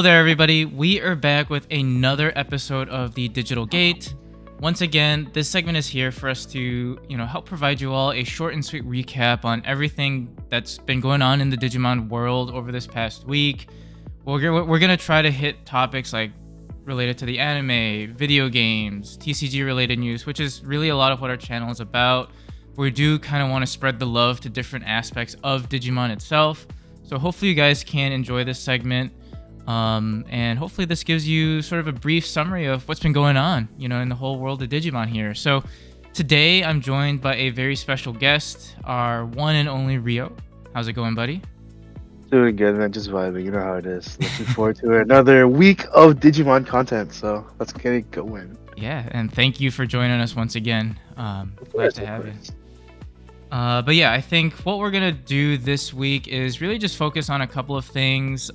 there, everybody. We are back with another episode of the Digital Gate. Once again, this segment is here for us to, help provide you all a short and sweet recap on everything that's been going on in the Digimon world over this past week. We're gonna try to hit topics like related to the anime, video games, TCG related news, which is really a lot of what our channel is about. We do kind of want to spread the love to different aspects of Digimon itself. So hopefully you guys can enjoy this segment. And hopefully this gives you sort of a brief summary of what's been going on, in the whole world of Digimon here. So today I'm joined by a very special guest, our one and only Ryo. How's it going, buddy? Doing good, man. Just vibing. You know how it is. Looking forward to another week of Digimon content. So let's get it going. Yeah, and thank you for joining us once again. Glad to have you. But yeah, I think what we're gonna do this week is really just focus on a couple of things.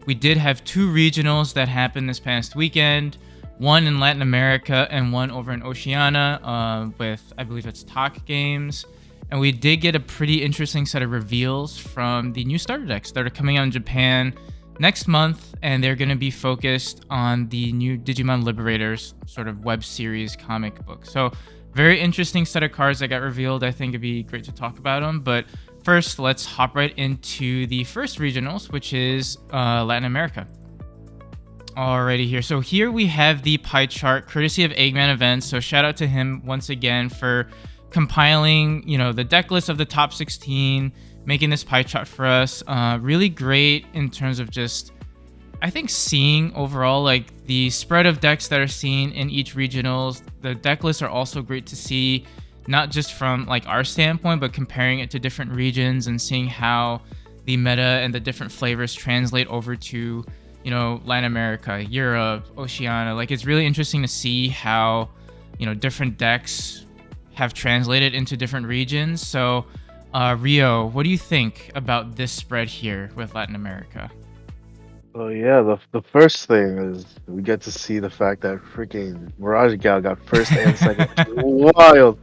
We did have two regionals that happened this past weekend, one in Latin America and one over in Oceana with, I believe it's Talk Games. And we did get a pretty interesting set of reveals from the new starter decks that are coming out in Japan next month, and they're going to be focused on the new Digimon Liberators sort of web series comic book. So very interesting set of cards that got revealed. I think it'd be great to talk about them. But first, let's hop right into the first regionals, which is Latin America. Alrighty here. So here we have the pie chart courtesy of Eggman Events. So shout out to him once again for compiling, the deck list of the top 16, making this pie chart for us. Really great in terms of just, I think, seeing overall like the spread of decks that are seen in each regionals. The deck lists are also great to see, not just from like our standpoint, but comparing it to different regions and seeing how the meta and the different flavors translate over to, Latin America, Europe, Oceania. Like, it's really interesting to see how, different decks have translated into different regions. So, Ryo, what do you think about this spread here with Latin America? Oh yeah, the first thing is we get to see the fact that freaking Mirage Gal got first and second. Wild.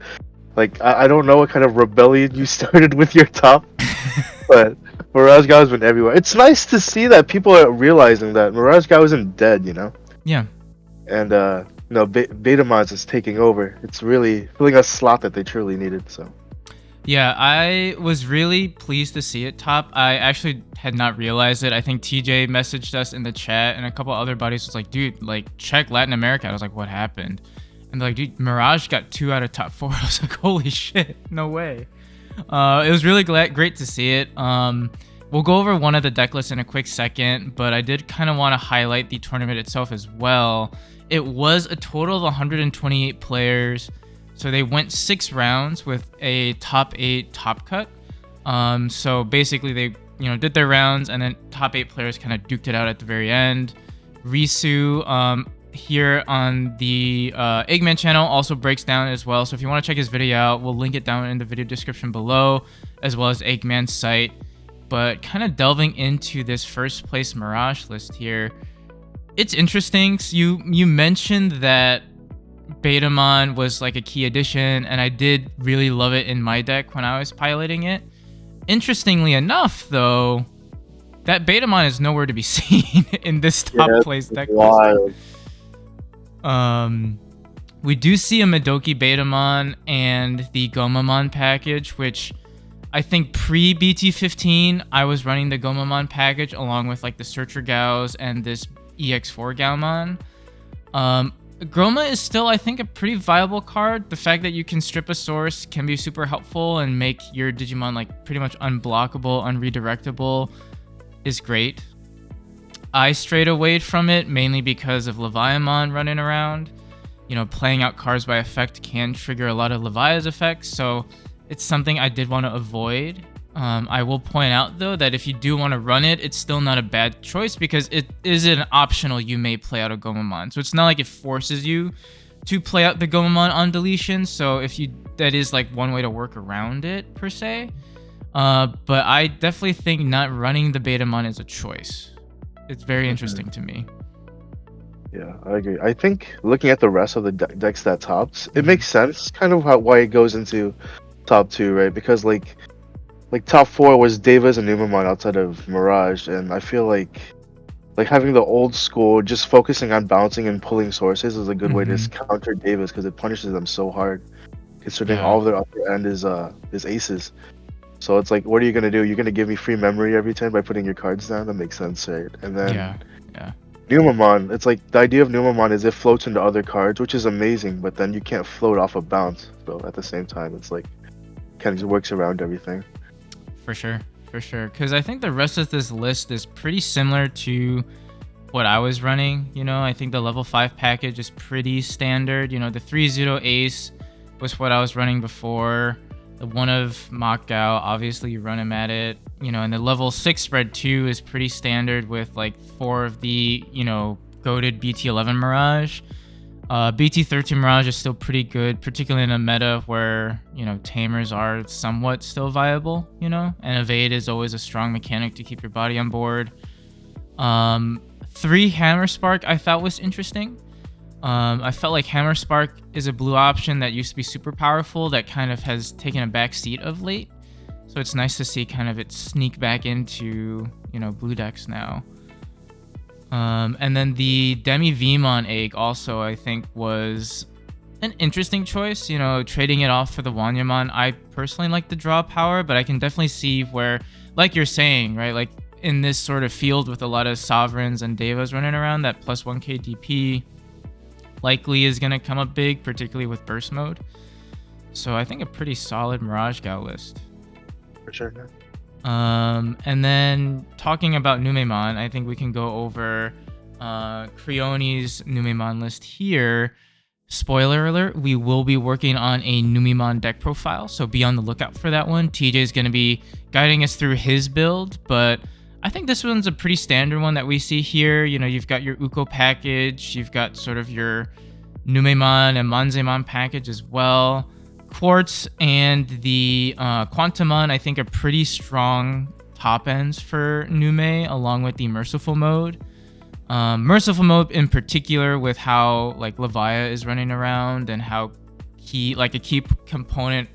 Like I don't know what kind of rebellion you started with your top, but Mirage Gal has been everywhere. It's nice to see that people are realizing that Mirage Gal isn't dead, Yeah. And Betamons is taking over. It's really filling a slot that they truly needed. So Yeah, I was really pleased to see it top. I actually had not realized it. I think TJ messaged us in the chat, and a couple other buddies was like, dude, like, check Latin America. I was like, what happened? And they're like, dude, Mirage got 2 out of top 4. I was like, holy shit, no way. It was really great to see it. We'll go over one of the deck lists in a quick second, but I did kind of want to highlight the tournament itself as well. It was a total of 128 players. So they went 6 rounds with a top 8 top cut. So basically they, did their rounds, and then top 8 players kind of duked it out at the very end. Risu, here on the Eggman channel, also breaks down as well. So if you want to check his video out, we'll link it down in the video description below, as well as Eggman's site. But kind of delving into this first place Mirage list here, it's interesting. So you mentioned that Betamon was like a key addition, and I did really love it in my deck when I was piloting it. Interestingly enough, though, that Betamon is nowhere to be seen in this top place deck list. We do see a Madoki Betamon and the Gomamon package, which I think pre BT-15 I was running the Gomamon package along with like the Searcher Gaos and this EX4 Gaomon. Groma is still, I think, a pretty viable card. The fact that you can strip a source can be super helpful and make your Digimon like pretty much unblockable, unredirectable is great. I strayed away from it mainly because of Leviamon running around. Playing out cards by effect can trigger a lot of Levia's effects, so it's something I did want to avoid. I will point out, though, that if you do want to run it, it's still not a bad choice because it is an optional you may play out a Gomamon. So it's not like it forces you to play out the Gomamon on deletion. So that is like one way to work around it, per se. But I definitely think not running the Betamon is a choice. It's very interesting to me. Yeah, I agree. I think looking at the rest of the decks that tops, it makes sense kind of why it goes into top 2, right? Because like top 4 was Davis and Numamon outside of Mirage, and I feel like like having the old school, just focusing on bouncing and pulling sources is a good way to Mm-hmm. counter Davis because it punishes them so hard, considering Yeah. all of their upper end is aces. So it's like, what are you gonna do? You're gonna give me free memory every turn by putting your cards down? That makes sense, right? And then Yeah. Yeah. Numamon, it's like the idea of Numamon is it floats into other cards, which is amazing, but then you can't float off a bounce. So at the same time, it's like kind of just works around everything. For sure. For sure. Because I think the rest of this list is pretty similar to what I was running. I think the level 5 package is pretty standard. The 3-0 ace was what I was running before. The one of Makgao, obviously you run him at it. And the level 6 spread 2 is pretty standard with like 4 of the, goated BT-11 Mirage. BT-13 Mirage is still pretty good, particularly in a meta where, tamers are somewhat still viable, and evade is always a strong mechanic to keep your body on board. 3 Hammer Spark I thought was interesting. I felt like Hammer Spark is a blue option that used to be super powerful that kind of has taken a back seat of late. So it's nice to see kind of it sneak back into, blue decks now. And then the Demi Vmon egg also I think was an interesting choice. Trading it off for the Wanyamon. I personally like the draw power, but I can definitely see where, like you're saying, right? Like in this sort of field with a lot of Sovereigns and Devas running around, that plus 1k DP likely is going to come up big, particularly with burst mode. So I think a pretty solid Mirage Gal list. For sure. And then talking about Numemon, I think we can go over Creoni's Numemon list here. Spoiler alert, we will be working on a Numemon deck profile, so be on the lookout for that one. TJ is going to be guiding us through his build, but I think this one's a pretty standard one that we see here. You've got your Uko package, you've got sort of your Numemon and Manzemon package as well. Quartz and the Quantumon, I think, are pretty strong top ends for Nume, along with the Merciful mode. Merciful mode in particular, with how like Levia is running around and how a key component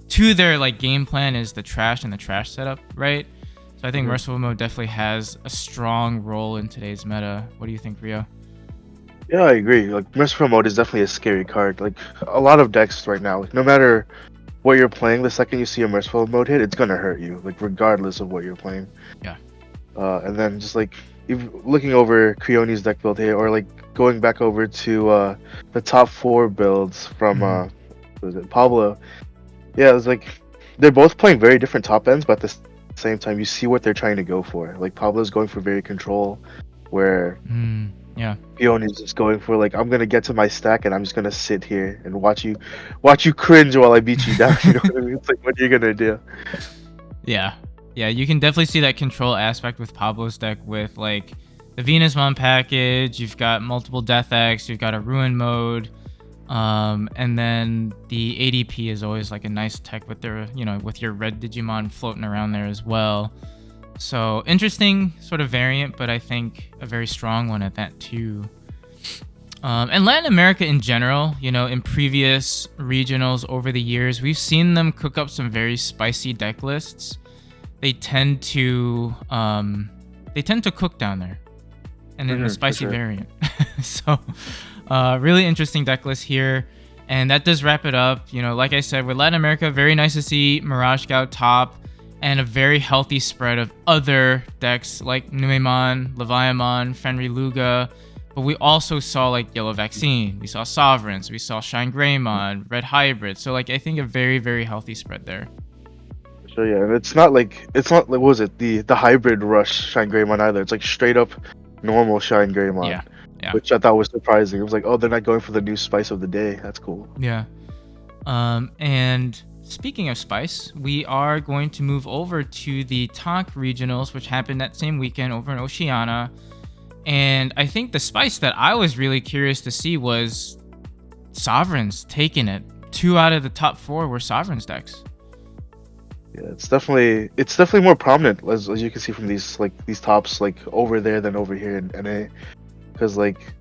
to their like game plan is the trash and the trash setup, right? So I think Merciful mode definitely has a strong role in today's meta. What do you think, Ryo? Yeah, I agree. Like Merciful mode is definitely a scary card. Like a lot of decks right now, like, no matter what you're playing, the second you see a Merciful mode hit, it's gonna hurt you, like regardless of what you're playing. Yeah. And then just like looking over Creoni's deck build here, or like going back over to the top 4 builds from what was it, Pablo. Yeah, it's like they're both playing very different top ends, but at the same time, you see what they're trying to go for. Like Pablo's going for very control, where yeah, Peony's just going for like, I'm gonna get to my stack and I'm just gonna sit here and watch you cringe while I beat you down. You know what I mean? It's like, what are you gonna do? Yeah, you can definitely see that control aspect with Pablo's deck with like the Venusmon package. You've got multiple Death X, you've got a Ruin mode, and then the ADP is always like a nice tech with their, with your red Digimon floating around there as well. So interesting sort of variant, but I think a very strong one at that too. And Latin America in general, in previous regionals over the years, we've seen them cook up some very spicy deck lists. They tend to cook down there, and in the spicy variant. So, really interesting deck list here. And that does wrap it up. Like I said, with Latin America, very nice to see Mirage Scout top, and a very healthy spread of other decks like Numemon, Leviamon, Fenrir Luga. But we also saw like Yellow Vaccine, we saw Sovereigns, we saw Shine Greymon, Red Hybrid. So like I think a very, very healthy spread there. So yeah, and it's not like what was it, the hybrid rush Shine Greymon either. It's like straight up normal Shine Greymon. Yeah. Which I thought was surprising. It was like, oh, they're not going for the new spice of the day. That's cool. Yeah. And speaking of spice, we are going to move over to the TOC regionals, which happened that same weekend over in Oceana. And I think the spice that I was really curious to see was Sovereigns taking it. 2 out of the top 4 were Sovereigns decks. Yeah, it's definitely more prominent as you can see from these tops like over there than over here in NA, because like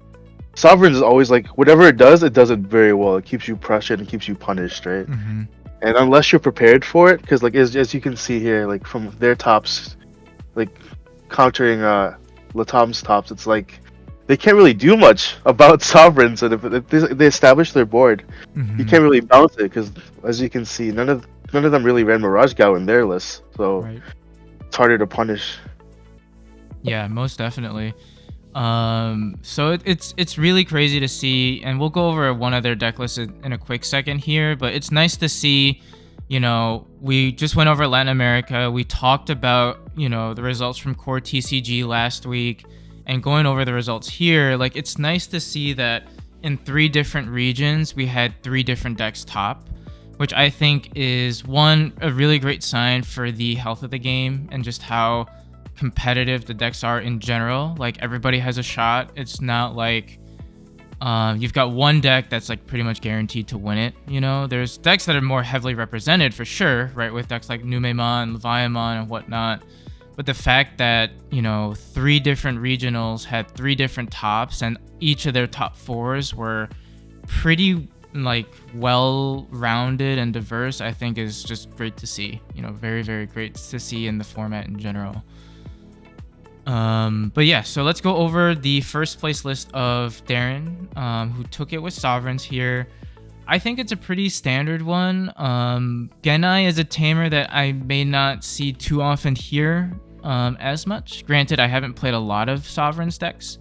Sovereigns is always like whatever it does it very well. It keeps you pressured and keeps you punished, right? Mm-hmm. And unless you're prepared for it, because like as you can see here, like from their tops, like countering Latam's tops, it's like they can't really do much about sovereigns, and if they establish their board, you Hmm. can't really bounce it because, as you can see, none of them really ran Mirage Gao in their list, so Right. it's harder to punish. Yeah, most definitely. So it's really crazy to see, and we'll go over one of their deck lists in a quick second here, but it's nice to see, we just went over Latin America. We talked about, the results from Core TCG last week, and going over the results here, like it's nice to see that in 3 different regions, we had 3 different decks top, which I think is one, a really great sign for the health of the game and just how competitive the decks are in general. Like everybody has a shot. It's not like you've got one deck that's like pretty much guaranteed to win it. There's decks that are more heavily represented for sure, right? With decks like Numemon, Leviamon, and whatnot. But the fact that 3 different regionals had 3 different tops, and each of their top 4s were pretty like well-rounded and diverse, I think is just great to see. Very, very great to see in the format in general. But yeah, so let's go over the first place list of Darren, who took it with Sovereigns here. I think it's a pretty standard one. Genai is a tamer that I may not see too often here as much. Granted, I haven't played a lot of Sovereigns decks,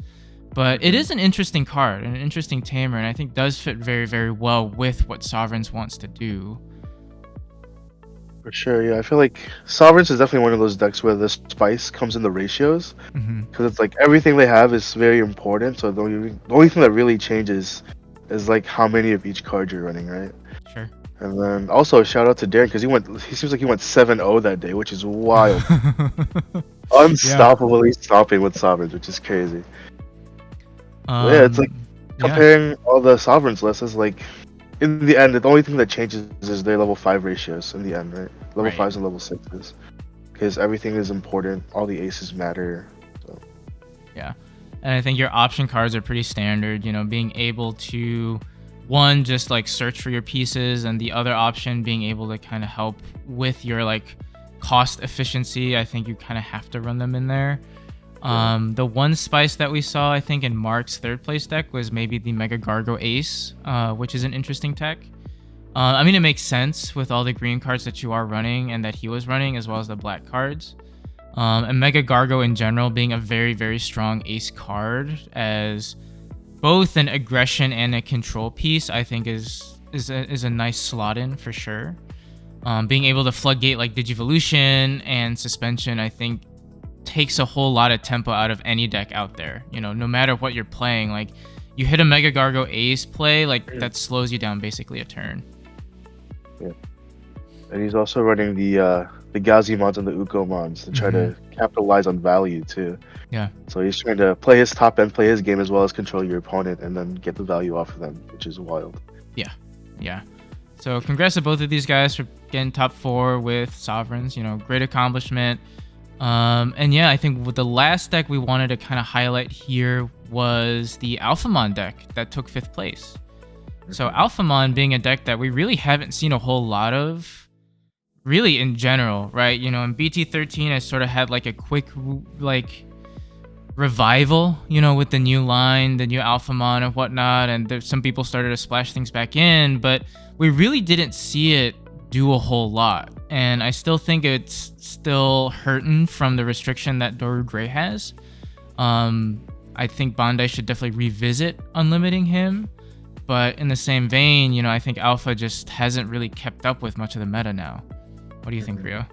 but it is an interesting card and an interesting tamer, and I think does fit very, very well with what Sovereigns wants to do. For sure, yeah. I feel like Sovereigns is definitely one of those decks where the spice comes in the ratios, because it's like everything they have is very important. So the only thing that really changes is like how many of each card you're running, right? Sure. And then also shout out to Darren because he seems like he went 7-0 that day, which is wild. Unstoppably stopping with Sovereigns, which is crazy. Yeah, it's like comparing all the Sovereigns lists is like, in the end, the only thing that changes is their level 5 ratios in the end, right? Level 5s and level 6s. Because everything is important, all the aces matter. So. Yeah. And I think your option cards are pretty standard, being able to, one, just like search for your pieces, and the other option being able to kind of help with your like cost efficiency. I think you kind of have to run them in there. The one spice that we saw, I think, in Mark's 3rd place deck was maybe the Mega Gargo Ace, which is an interesting tech. I mean, it makes sense with all the green cards that you are running and that he was running, as well as the black cards. And Mega Gargo in general being a very, very strong ace card as both an aggression and a control piece, I think is a nice slot in for sure. Being able to floodgate like Digivolution and Suspension, I think takes a whole lot of tempo out of any deck out there. No matter what you're playing, like you hit a Mega Gargo Ace play, like that slows you down basically a turn. Yeah, and he's also running the Gazimons and the Ukomons to try to capitalize on value too. Yeah. So he's trying to play his top end, play his game, as well as control your opponent and then get the value off of them, which is wild. Yeah. So congrats to both of these guys for getting top 4 with Sovereigns. Great accomplishment. And yeah, I think with the last deck we wanted to kind of highlight here was the Alphamon deck that took 5th place. So Alphamon being a deck that we really haven't seen a whole lot of, really in general, right? In BT-15, I sort of had like a quick like revival, with the new line, the new Alphamon and whatnot, and some people started to splash things back in, but we really didn't see it do a whole lot. And I still think it's still hurting from the restriction that Doru Gray has. I think Bandai should definitely revisit unlimiting him. But in the same vein, I think Alpha just hasn't really kept up with much of the meta now. What do you think, Ryo?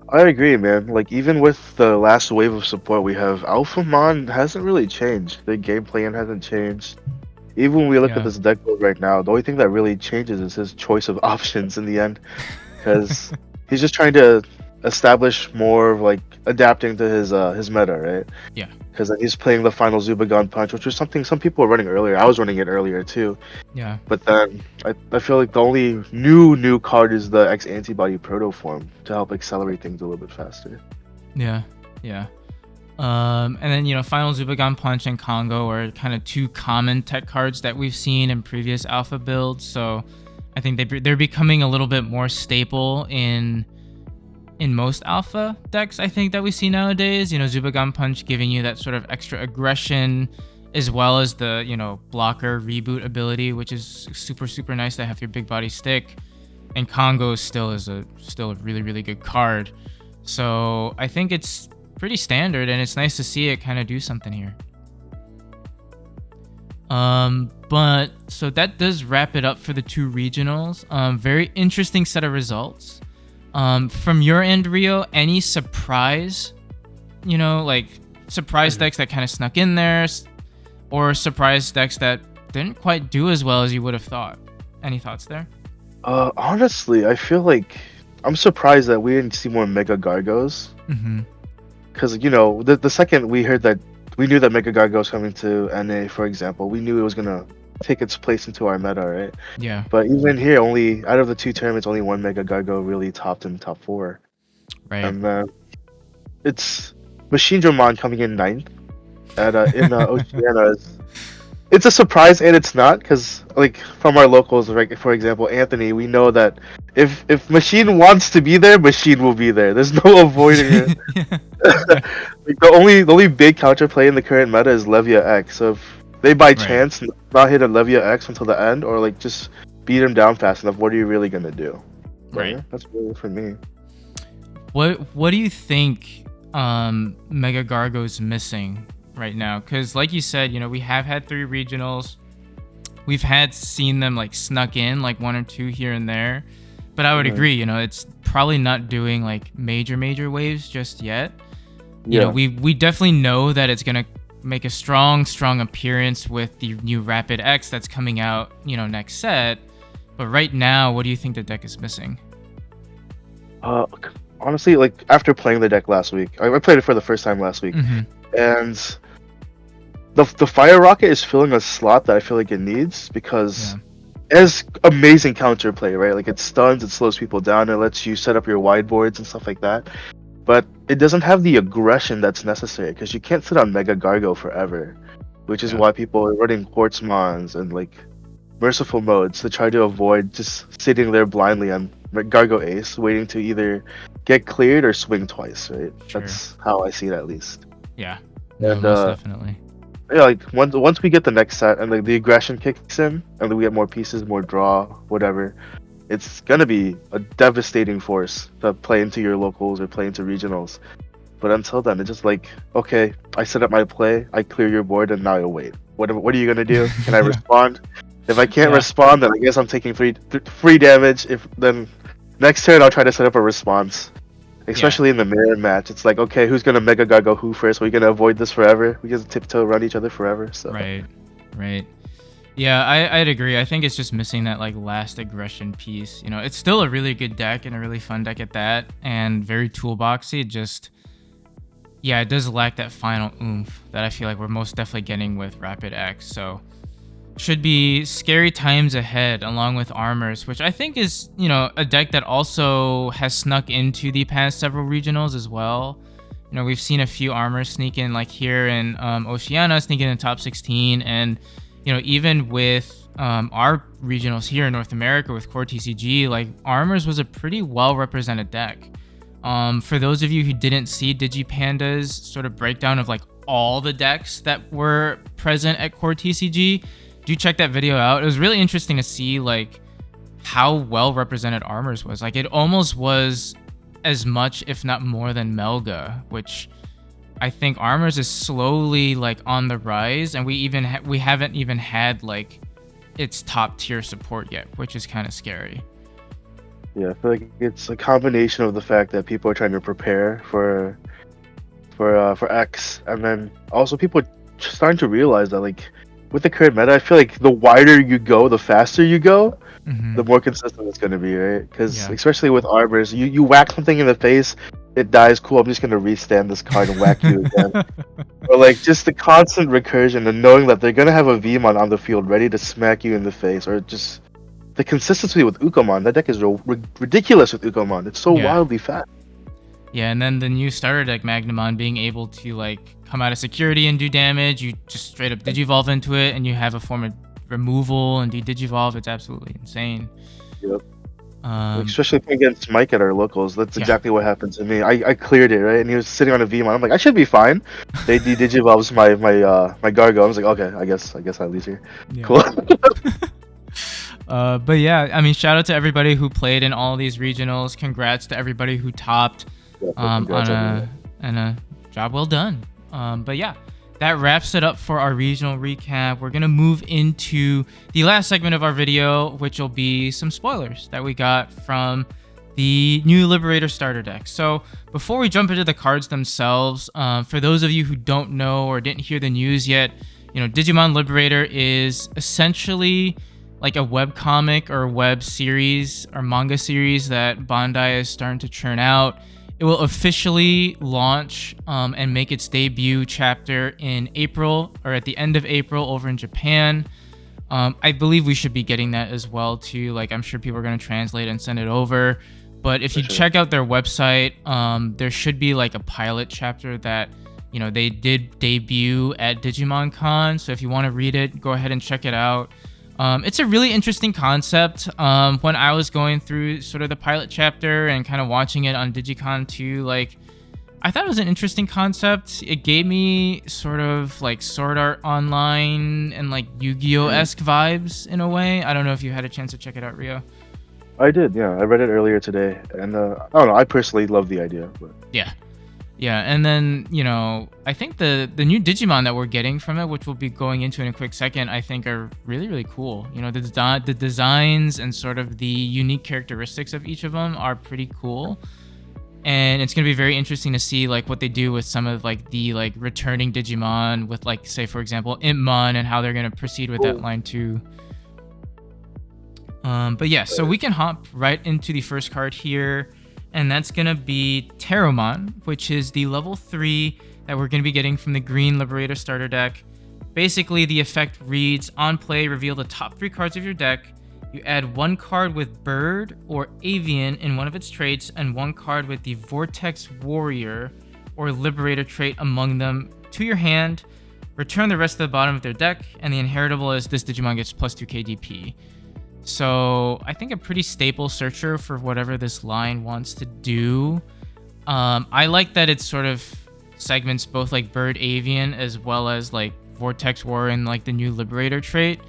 I agree, man. Like, even with the last wave of support we have, Alphamon hasn't really changed. The game plan hasn't changed. Even when we look at this deck build right now, the only thing that really changes is his choice of options in the end. Because he's just trying to establish more of like adapting to his meta, right? Yeah. Because he's playing the final Zubagon Punch, which was something some people were running earlier. I was running it earlier too. Yeah. But then I feel like the only new card is the X Antibody Proto Form to help accelerate things a little bit faster. Yeah. And then, final Zubagon Punch and Congo are kind of 2 common tech cards that we've seen in previous alpha builds. So I think they're becoming a little bit more staple in in most alpha decks, I think, that we see nowadays. Zubagon Punch giving you that sort of extra aggression, as well as the, blocker reboot ability, which is super, super nice to have your big body stick. And Congo still a really, really good card. So I think it's pretty standard, and it's nice to see it kind of do something here. But so that does wrap it up for the 2 regionals. Very interesting set of results. From your end, Ryo, any surprise, surprise decks that kind of snuck in there, or surprise decks that didn't quite do as well as you would have thought? Any thoughts there? Honestly, I feel like I'm surprised that we didn't see more Mega Gargos. Because, the second we heard that, we knew that Mega Gargo was coming to NA, for example. We knew it was going to take its place into our meta, right? Yeah. But even here, only out of the 2 tournaments, only 1 Mega Gargo really topped in top 4. Right. And it's Machine Dramon coming in 9th in Oceana. It's a surprise and it's not, because from our locals, like for example Anthony, we know that if Machine wants to be there, Machine will be there. There's no avoiding it. The only big counterplay in the current meta is Levia X. So if they by chance not hit a Levia X until the end, or just beat him down fast enough, what are you really gonna do? Right. Yeah, that's really for me. What do you think Mega Gargo's missing right now? Because like you said, we have had 3 regionals. We've seen them snuck in 1 or 2 here and there, but I would agree, it's probably not doing major waves just yet. We definitely know that it's gonna make a strong appearance with the new Rapid X that's coming out next set, but right now, what do you think the deck is missing? Honestly, after playing the deck last week, I played it for the first time last week, and the Fire Rocket is filling a slot that I feel like it needs, because it has amazing counterplay, right? It stuns, it slows people down, it lets you set up your wide boards and stuff like that. But it doesn't have the aggression that's necessary, because you can't sit on Mega Gargo forever, which is why people are running Quartzmons and merciful modes to try to avoid just sitting there blindly on Gargo Ace, waiting to either get cleared or swing twice, right? Sure. That's how I see it, at least. Yeah, and most definitely. Yeah, once we get the next set and the aggression kicks in, and then we get more pieces, more draw, whatever, it's gonna be a devastating force to play into your locals or play into regionals. But until then, it's just okay, I set up my play, I clear your board, and now you'll wait. What are you gonna do? Can I respond? If I can't respond, then I guess I'm taking free damage. If then next turn I'll try to set up a response. Especially in the mirror match, it's okay, who's gonna Mega Gargo who first? We're gonna avoid this forever. We just tiptoe around each other forever. So right. Yeah, I'd agree. I think it's just missing that last aggression piece. It's still a really good deck and a really fun deck at that, and very toolboxy. It does lack that final oomph that I feel like we're most definitely getting with Rapid X. So should be scary times ahead, along with Armors, which I think is a deck that also has snuck into the past several regionals as well. We've seen a few Armors sneak in, here in Oceana, sneaking in top 16, and even with our regionals here in North America with Core TCG, Armors was a pretty well represented deck. For those of you who didn't see DigiPanda's sort of breakdown of all the decks that were present at Core TCG, do check that video out. It was really interesting to see how well represented Armors was. It almost was as much, if not more, than Melga, which I think Armors is slowly on the rise, and we haven't even had its top tier support yet, which is kind of scary. Yeah, I feel like it's a combination of the fact that people are trying to prepare for X, and then also people starting to realize that with the current meta, I feel like the wider you go, the faster you go, the more consistent it's going to be, right? Because especially with Armors, you whack something in the face, it dies, cool, I'm just going to restand this card and whack you again. Or just the constant recursion and knowing that they're going to have a Vmon on the field ready to smack you in the face, or just the consistency with Ukomon. That deck is ridiculous with Ukomon. It's so wildly fast. Yeah, and then the new starter deck, Magnamon, being able to come out of security and do damage. You just straight up Digivolve into it, and you have a form of removal and de-Digivolve. It's absolutely insane. Yep. Especially playing against Mike at our locals. That's Yeah. exactly what happened to me. I cleared it, right? And he was sitting on a Vmon. I'm like, I should be fine. They digivolves my Gargo. I was like, okay, I guess I lose here. Yeah. Cool. But yeah, I mean, shout out to everybody who played in all these regionals. Congrats to everybody who topped on Congrats, everyone. a job well done. But yeah, that wraps it up for our regional recap. We're gonna move into the last segment of our video, which will be some spoilers that we got from the new Liberator starter deck. So before we jump into the cards themselves, for those of you who don't know or didn't hear the news yet, Digimon Liberator is essentially like a web comic or web series or manga series that Bandai is starting to churn out. It will officially launch and make its debut chapter in April or at the end of April over in Japan. I believe we should be getting that as well too. Like, I'm sure people are going to translate and send it over. But if you check out their website, there should be like a pilot chapter that they did debut at Digimon Con. So if you want to read it, go ahead and check it out. It's a really interesting concept. When I was going through sort of the pilot chapter and kind of watching it on Digicon 2, like, I thought it was an interesting concept. It gave me sort of like Sword Art Online and like Yu-Gi-Oh-esque vibes in a way. I don't know if you had a chance to check it out, Ryo. I did, yeah. I read it earlier today, and I don't know. I personally love the idea, but Yeah, and then, I think the new Digimon that we're getting from it, which we'll be going into in a quick second, I think are really, really cool. The designs and sort of the unique characteristics of each of them are pretty cool. And it's going to be very interesting to see like what they do with some of like the like returning Digimon with like, say, for example, Impmon, and how they're going to proceed with that line too. But yeah, so we can hop right into the first card here. And that's going to be Terramon, which is the level 3 that we're going to be getting from the Green Liberator starter deck. Basically, the effect reads, on play, reveal the top 3 cards of your deck. You add 1 card with Bird or Avian in one of its traits, and 1 card with the Vortex Warrior or Liberator trait among them to your hand. Return the rest to the bottom of their deck, and the inheritable is this Digimon gets plus 2 KDP. So I think a pretty staple searcher for whatever this line wants to do. I like that it sort of segments both like Bird Avian as well as like Vortex War and like the new Liberator trait,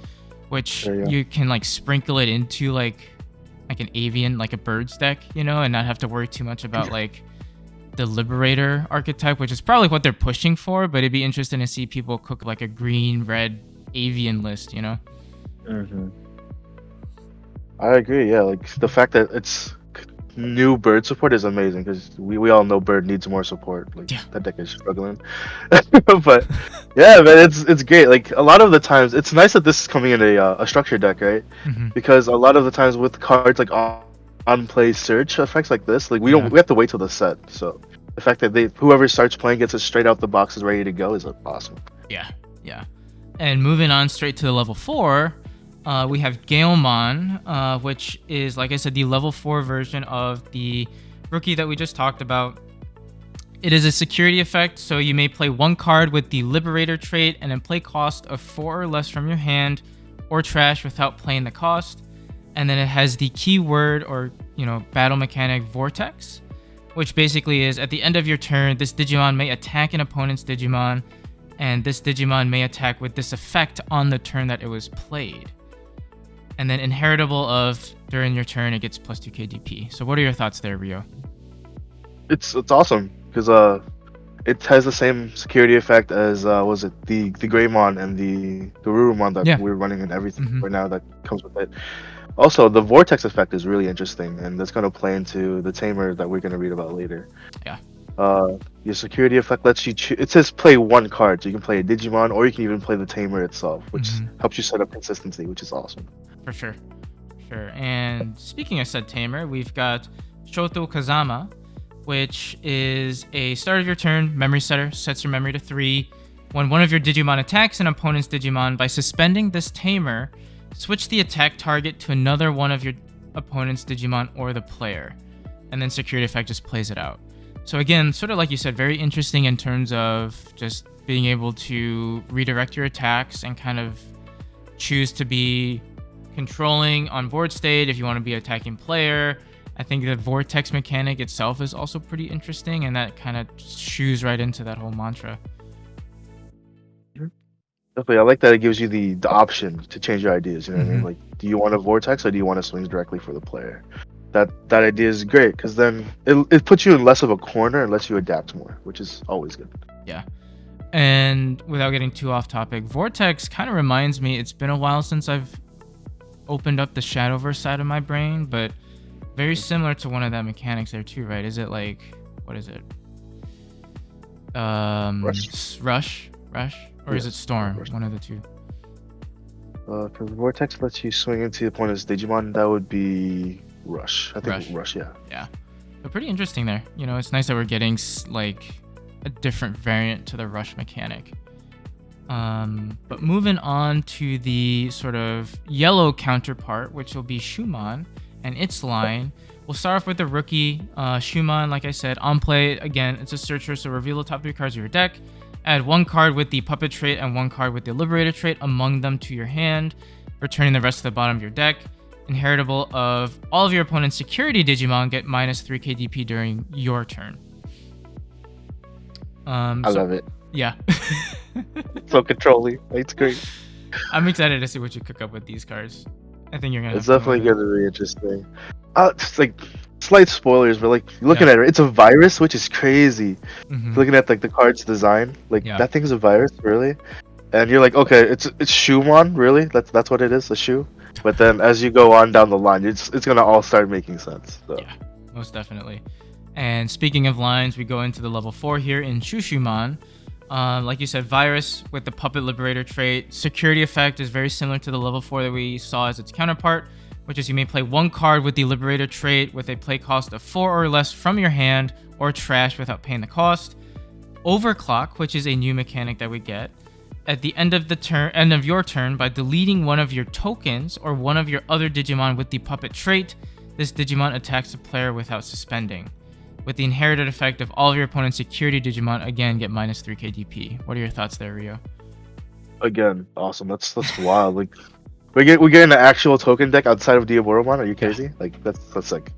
which you can like sprinkle it into like an Avian, like a Bird's deck, and not have to worry too much about like the Liberator archetype, which is probably what they're pushing for. But it'd be interesting to see people cook like a green-red Avian list, Mm-hmm. I agree. Yeah, like the fact that it's new Bird support is amazing because we all know Bird needs more support. Like that deck is struggling, but yeah, man, it's great. Like a lot of the times, it's nice that this is coming in a structured deck, right? Mm-hmm. Because a lot of the times with cards like on play search effects like this, like we have to wait till the set. So the fact that whoever starts playing gets it straight out the box is ready to go is awesome. Yeah. And moving on straight to the level 4. We have Gaomon, which is, like I said, the level 4 version of the rookie that we just talked about. It is a security effect, so you may play 1 card with the Liberator trait and then play cost of 4 or less from your hand or trash without playing the cost. And then it has the keyword or, battle mechanic Vortex, which basically is at the end of your turn, this Digimon may attack an opponent's Digimon, and this Digimon may attack with this effect on the turn that it was played. And then inheritable of during your turn, it gets plus 2 KDP. So what are your thoughts there, Ryo? It's awesome because it has the same security effect as the Greymon and the Garurumon that we're running and everything right now that comes with it. Also, the Vortex effect is really interesting, and that's going to play into the Tamer that we're going to read about later. Yeah. Your security effect lets you it says play 1 card, so you can play a Digimon or you can even play the Tamer itself, which helps you set up consistency, which is awesome. For sure. And speaking of said Tamer, we've got Shoto Kazama, which is a start of your turn memory setter, sets your memory to 3. When one of your Digimon attacks an opponent's Digimon, by suspending this Tamer, switch the attack target to another one of your opponent's Digimon or the player. And then security effect just plays it out. So again, sort of like you said, very interesting in terms of just being able to redirect your attacks and kind of choose to be controlling on board state, if you want to be attacking player. I think the vortex mechanic itself is also pretty interesting, and that kind of shoes right into that whole mantra. Definitely, I like that it gives you the option to change your ideas. You know what I mean? Mhm. Like, do you want a vortex or do you want to swing directly for the player? That idea is great because then it puts you in less of a corner and lets you adapt more, which is always good. Yeah. And without getting too off topic, Vortex kind of reminds me, it's been a while since I've opened up the Shadowverse side of my brain, but very similar to one of that mechanics there too, right? Is it like, what is it? Rush? Or is it Storm? Rush. One of the two. Because vortex lets you swing into the opponent's Digimon, that would be Rush. I think Rush, yeah. Yeah. So pretty interesting there. You know, it's nice that we're getting like a different variant to the Rush mechanic. But moving on to the sort of yellow counterpart, which will be Shumon and its line. We'll start off with the rookie Shumon. Like I said, on play, again, it's a searcher, so reveal the top 3 cards of your deck. Add 1 card with the puppet trait and 1 card with the Liberator trait among them to your hand, returning the rest to the bottom of your deck. Inheritable of all of your opponent's security Digimon get minus 3 KDP during your turn. I love it. Yeah. So controlling. It's great. I'm excited to see what you cook up with these cards. I think you're gonna. It's definitely going to be interesting. Just like slight spoilers, but like looking at it, it's a virus, which is crazy. Looking at like the card's design, like that thing's a virus, really. And you're like, okay, it's Shumon, really? That's what it is, a shoe. But then as you go on down the line, it's gonna all start making sense. So. Yeah, most definitely. And speaking of lines, we go into the level 4 here in Shushumon. Like you said, virus with the puppet liberator trait. Security effect is very similar to the level 4 that we saw as its counterpart, which is you may play 1 card with the liberator trait with a play cost of 4 or less from your hand or trash without paying the cost. Overclock, which is a new mechanic that we get. At the end of your turn, by deleting one of your tokens or one of your other Digimon with the puppet trait, this Digimon attacks the player without suspending. With the inherited effect of all of your opponent's security Digimon, again, get minus 3 KDP. What are your thoughts there, Ryo? Again, awesome. That's wild. Like we're getting an actual token deck outside of Diaboromon. Are you crazy? Yeah. Like that's sick.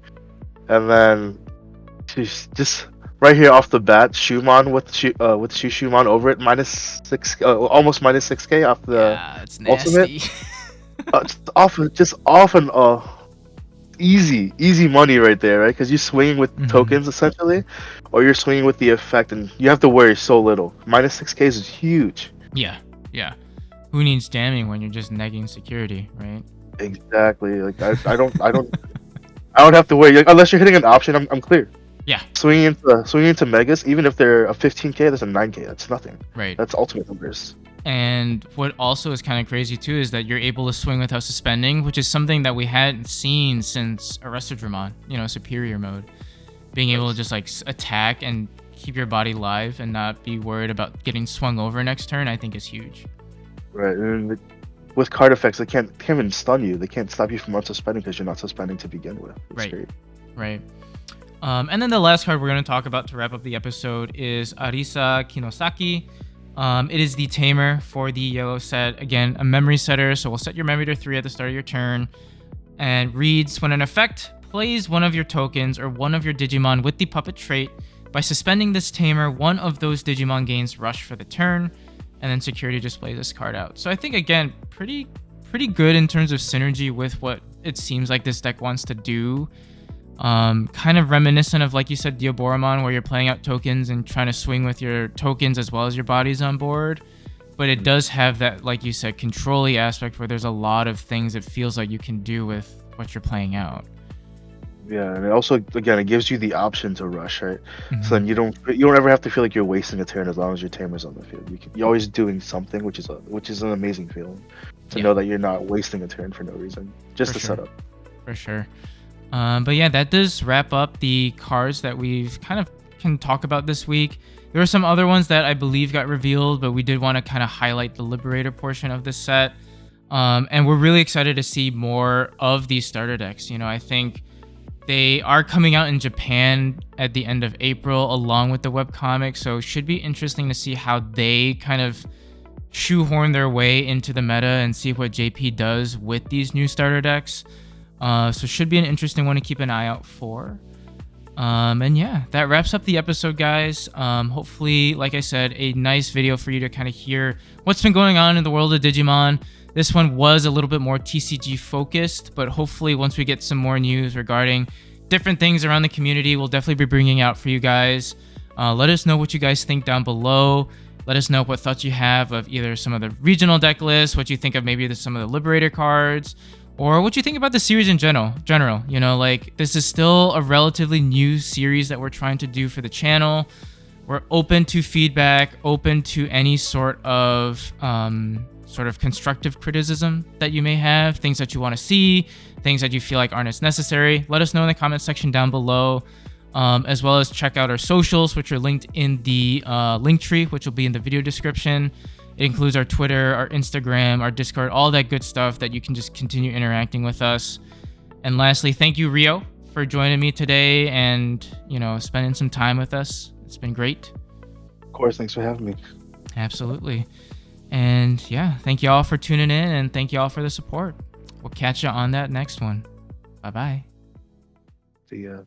And then just right here off the bat, Shumon with Shumon over it minus 6, almost minus 6K off the it's nasty. ultimate. just off and easy money right there, right? Because you're swinging with tokens essentially, or you're swinging with the effect, and you have to worry so little. Minus 6K is huge. Yeah. Who needs damming when you're just negging security, right? Exactly. Like I don't have to worry, like, unless you're hitting an option. I'm clear. Yeah. Swinging into megas, even if they're a 15K, there's a 9K. That's nothing. Right. That's ultimate numbers. And what also is kind of crazy too is that you're able to swing without suspending, which is something that we hadn't seen since Arrestodramon, superior mode. Being able to just like attack and keep your body live and not be worried about getting swung over next turn, I think is huge. Right. And with card effects, they can't even stun you. They can't stop you from unsuspending because you're not suspending to begin with. It's great. Right. And then the last card we're going to talk about to wrap up the episode is Arisa Kinosaki. It is the tamer for the yellow set. Again, a memory setter, so we'll set your memory to 3 at the start of your turn. And reads, when an effect plays one of your tokens or one of your Digimon with the puppet trait, by suspending this tamer, one of those Digimon gains rush for the turn, and then security just plays this card out. So I think, again, pretty good in terms of synergy with what it seems like this deck wants to do. Kind of reminiscent of, like you said, Diaboromon, where you're playing out tokens and trying to swing with your tokens as well as your bodies on board. But it does have that, like you said, control-y aspect where there's a lot of things it feels like you can do with what you're playing out. Yeah, and it also, again, it gives you the option to rush, right? So then you don't ever have to feel like you're wasting a turn as long as your tamer's on the field. You're always doing something, which is an amazing feeling to know that you're not wasting a turn for no reason, just to set up. For sure. But yeah, that does wrap up the cards that we've can talk about this week. There were some other ones that I believe got revealed, but we did want to kind of highlight the Liberator portion of this set. And we're really excited to see more of these starter decks. I think they are coming out in Japan at the end of April along with the webcomic, so it should be interesting to see how they kind of shoehorn their way into the meta and see what JP does with these new starter decks. So should be an interesting one to keep an eye out for. And yeah, that wraps up the episode, guys. Hopefully, like I said, a nice video for you to kind of hear what's been going on in the world of Digimon. This one was a little bit more TCG focused, but hopefully once we get some more news regarding different things around the community, we'll definitely be bringing out for you guys. Let us know what you guys think down below. Let us know what thoughts you have of either some of the regional deck lists, what you think of maybe some of the Liberator cards, or what you think about the series in general. You know, like, this is still a relatively new series that we're trying to do for the channel. We're open to feedback, open to any sort of constructive criticism that you may have, things that you want to see, things that you feel like aren't as necessary. Let us know in the comment section down below, as well as check out our socials, which are linked in the link tree, which will be in the video description. It includes our Twitter, our Instagram, our Discord, all that good stuff that you can just continue interacting with us. And lastly, thank you, Ryo, for joining me today and, you know, spending some time with us. It's been great. Of course, thanks for having me. Absolutely. And yeah, thank you all for tuning in, and thank you all for the support. We'll catch you on that next one. Bye-bye. See ya.